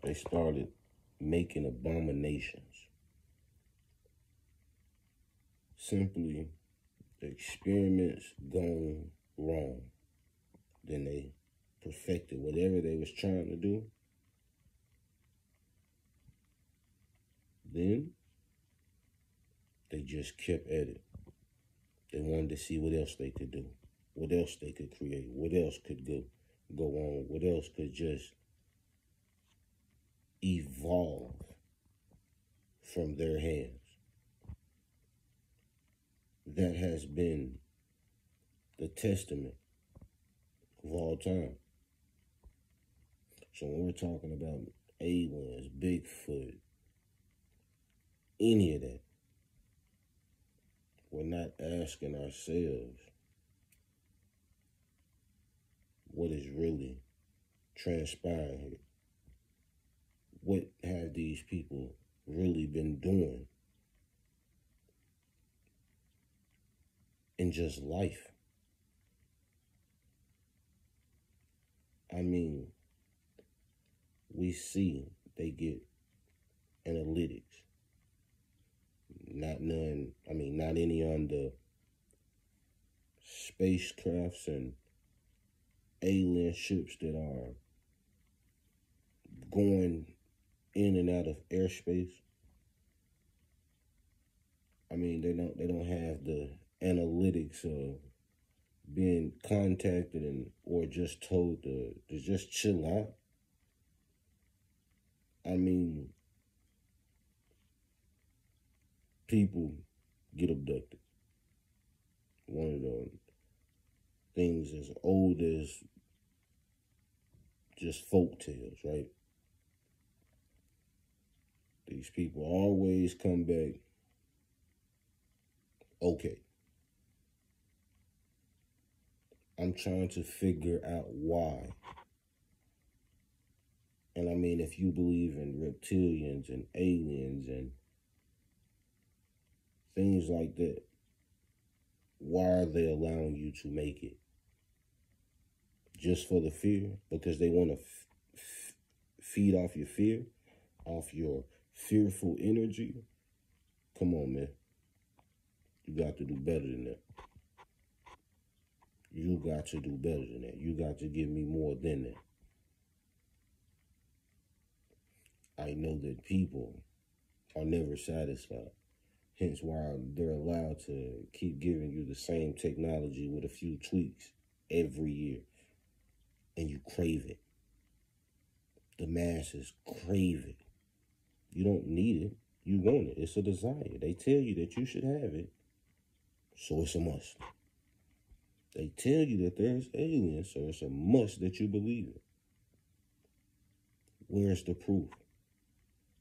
they started making abominations. Simply, the experiments gone wrong. Then they perfected whatever they was trying to do. Then they just kept at it. They wanted to see what else they could do, what else they could create, what else could go on, what else could just evolve from their hands. That has been the testament of all time. So when we're talking about aliens, Bigfoot, any of that, we're not asking ourselves what is really transpiring here. What have these people really been doing in just life? I mean, we see they get analytics. Not any on the spacecrafts and alien ships that are going in and out of airspace. I mean, they don't have the analytics of being contacted or just told to just chill out. I mean, people get abducted. One of the things as old as just folk tales, right? These people always come back okay. I'm trying to figure out why. And I mean, if you believe in reptilians and aliens and things like that, why are they allowing you to make it? Just for the fear? Because they want to feed off your fear? Off your fearful energy? Come on, man. You got to do better than that. You got to do better than that. You got to give me more than that. I know that people are never satisfied. Hence why they're allowed to keep giving you the same technology with a few tweaks every year. And you crave it. The masses crave it. You don't need it. You want it. It's a desire. They tell you that you should have it. So it's a must. They tell you that there's aliens, so it's a must that you believe it. Where's the proof?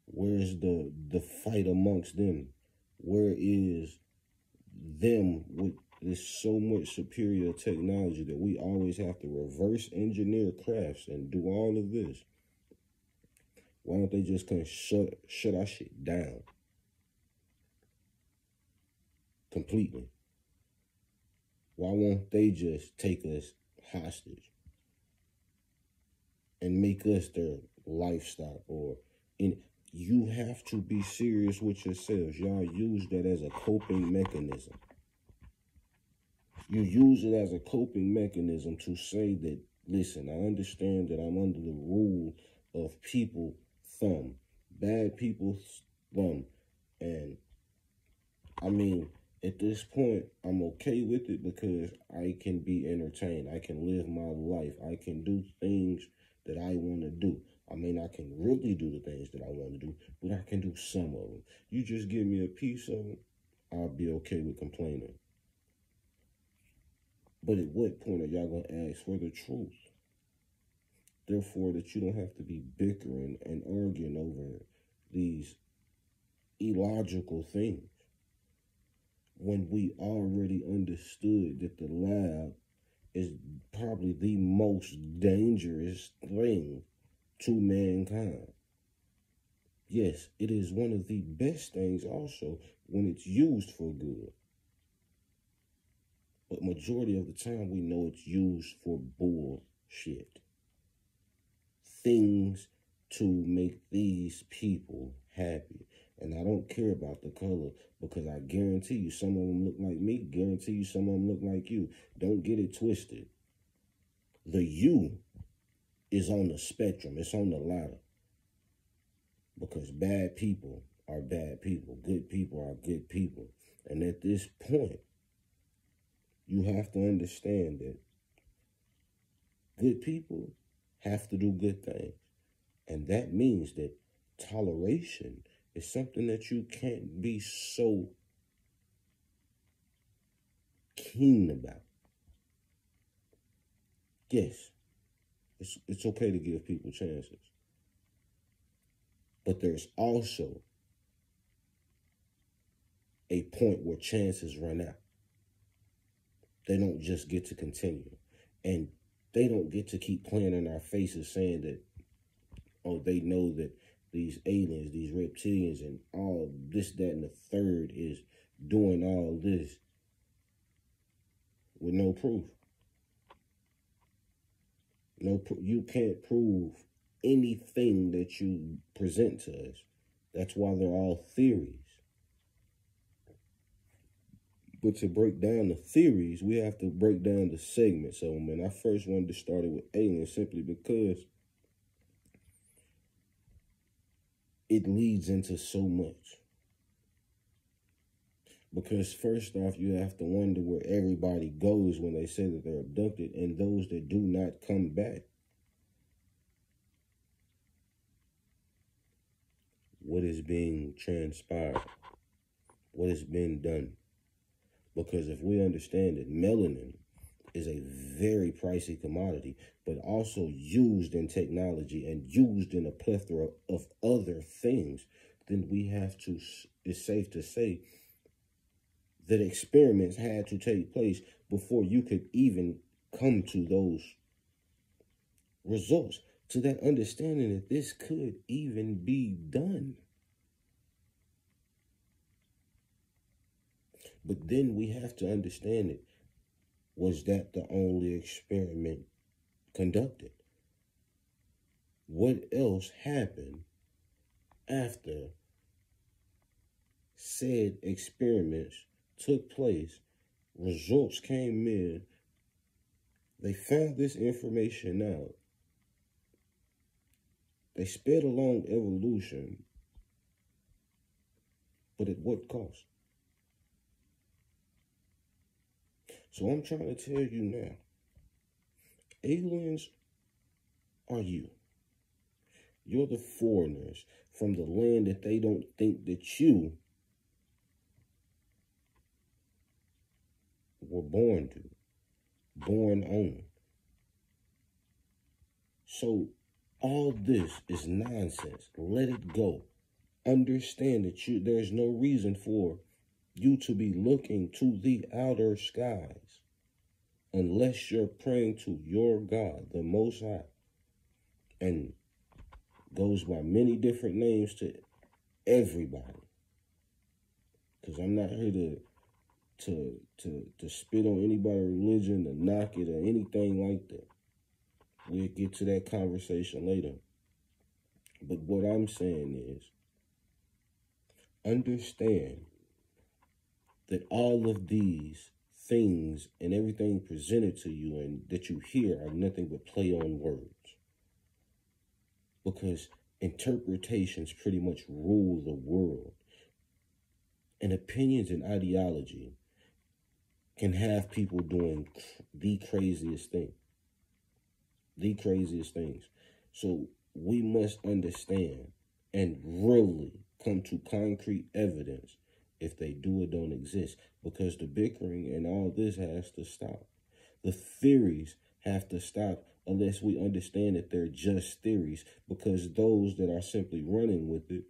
Where's the fight amongst them? Where is them with this so much superior technology that we always have to reverse engineer crafts and do all of this? Why don't they just kind of shut our shit down completely? Why won't they just take us hostage and make us their livestock? You have to be serious with yourselves. Y'all use that as a coping mechanism. You use it as a coping mechanism to say that, listen, I understand that I'm under the rule of people thumb, bad people's thumb. And I mean, at this point, I'm okay with it because I can be entertained. I can live my life. I can do things that I want to do. I mean, I can really do the things that I want to do, but I can do some of them. You just give me a piece of them, I'll be okay with complaining. But at what point are y'all going to ask for the truth? Therefore, that you don't have to be bickering and arguing over these illogical things. When we already understood that the lab is probably the most dangerous thing to mankind. Yes, it is one of the best things also when it's used for good. But majority of the time we know it's used for bullshit. Things to make these people happy. And I don't care about the color, because I guarantee you some of them look like me, guarantee you some of them look like you. Don't get it twisted. The you is on the spectrum. It's on the ladder. Because bad people are bad people. Good people are good people. And at this point, you have to understand that good people have to do good things. And that means that toleration is something that you can't be so keen about. Yes, it's okay to give people chances. But there's also a point where chances run out. They don't just get to continue. And they don't get to keep playing in our faces saying that, oh, they know that these aliens, these reptilians, and all this, that, and the third is doing all this with no proof. You can't prove anything that you present to us. That's why they're all theories. But to break down the theories, we have to break down the segments of them. And I first wanted to start it with aliens simply because it leads into so much. Because first off, you have to wonder where everybody goes when they say that they're abducted, and those that do not come back. What is being transpired? What has been done? Because if we understand that melanin is a very pricey commodity, but also used in technology and used in a plethora of other things, then we have to, it's safe to say that experiments had to take place before you could even come to those results, to that understanding that this could even be done. But then we have to understand it. Was that the only experiment conducted? What else happened after said experiments took place? Results came in. They found this information out. They sped along evolution. But at what cost? So I'm trying to tell you now, aliens are you. You're the foreigners from the land that they don't think that you were born to, born on. So all this is nonsense. Let it go. Understand that there's no reason for you to be looking to the outer skies unless you're praying to your God, the Most High, and goes by many different names to everybody. Because I'm not here to spit on anybody's religion, to knock it, or anything like that. We'll get to that conversation later. But what I'm saying is, understand that all of these things and everything presented to you and that you hear are nothing but play on words. Because interpretations pretty much rule the world. And opinions and ideology can have people doing the craziest thing. The craziest things. So we must understand and really come to concrete evidence if they do or don't exist, because the bickering and all this has to stop. The theories have to stop unless we understand that they're just theories, because those that are simply running with it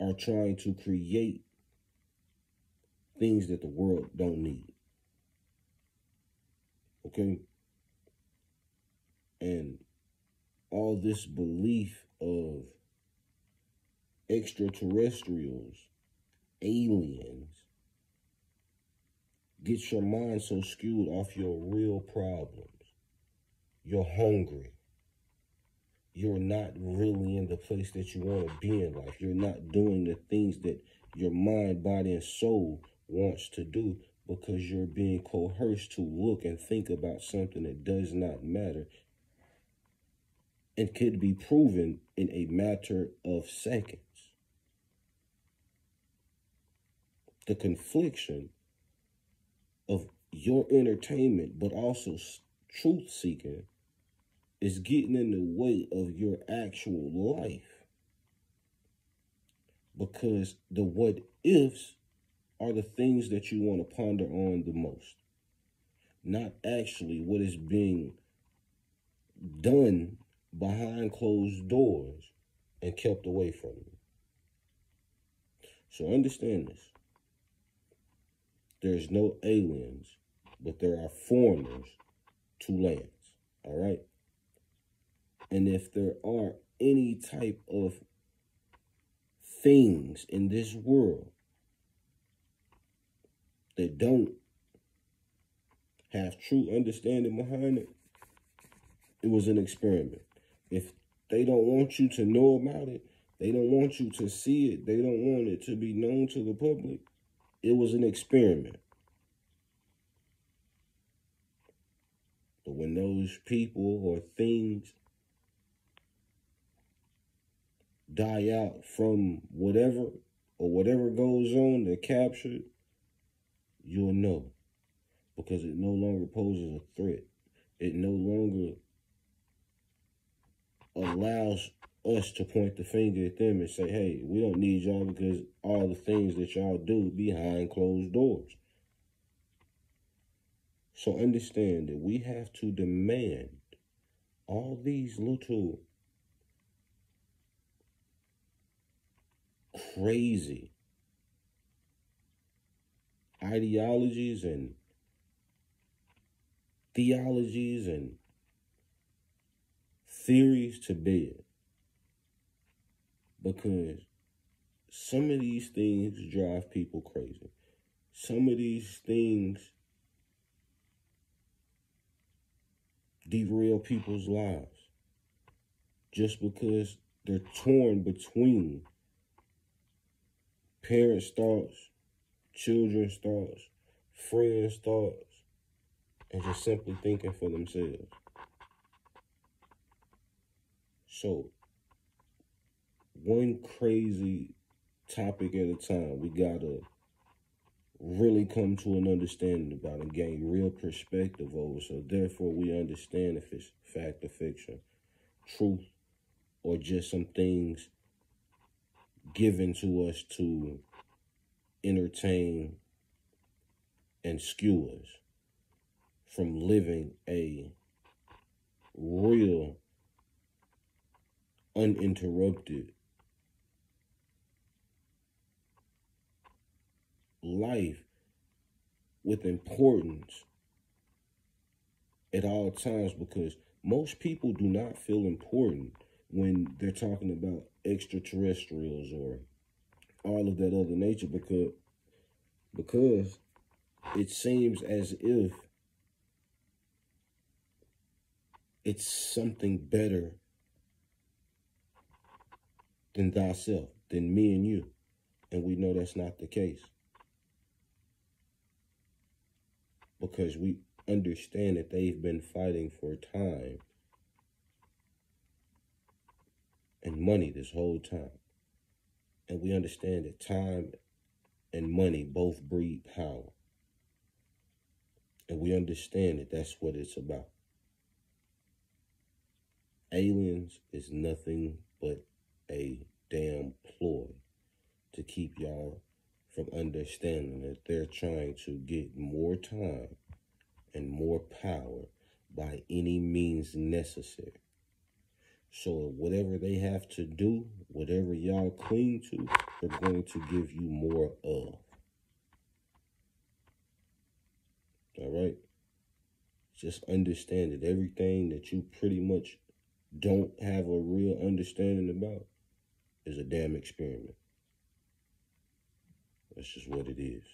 are trying to create things that the world don't need. Okay? And all this belief of extraterrestrials, aliens, gets your mind so skewed off your real problems. You're hungry. you're not really in the place that you want to be in life. You're not doing the things that your mind, body, and soul wants to do because you're being coerced to look and think about something that does not matter and could be proven in a matter of seconds. The confliction of your entertainment, but also truth-seeking, is getting in the way of your actual life. Because the what-ifs are the things that you want to ponder on the most. Not actually what is being done behind closed doors and kept away from you. So understand this. There's no aliens, but there are foreigners to lands, all right? And if there are any type of things in this world that don't have true understanding behind it, it was an experiment. If they don't want you to know about it, they don't want you to see it, they don't want it to be known to the public, it was an experiment. But when those people or things die out from whatever or whatever goes on, they're captured, you'll know. Because it no longer poses a threat. It no longer allows us to point the finger at them and say, hey, we don't need y'all because all the things that y'all do behind closed doors. So understand that we have to demand all these little crazy ideologies and theologies and theories to bed. Because some of these things drive people crazy. Some of these things derail people's lives just because they're torn between parents' thoughts, children's thoughts, friends' thoughts, and just simply thinking for themselves. So, one crazy topic at a time, we gotta really come to an understanding about and gain real perspective over, so therefore we understand if it's fact or fiction, truth, or just some things given to us to entertain and skew us from living a real, uninterrupted life with importance at all times, because most people do not feel important when they're talking about extraterrestrials or all of that other nature, because it seems as if it's something better than thyself, than me and you. And we know that's not the case. Because we understand that they've been fighting for time and money this whole time. And we understand that time and money both breed power. And we understand that that's what it's about. Aliens is nothing but a damn ploy to keep y'all from understanding that they're trying to get more time and more power by any means necessary. So whatever they have to do, whatever y'all cling to, they're going to give you more of. All right? Just understand that everything that you pretty much don't have a real understanding about is a damn experiment. That's just what it is.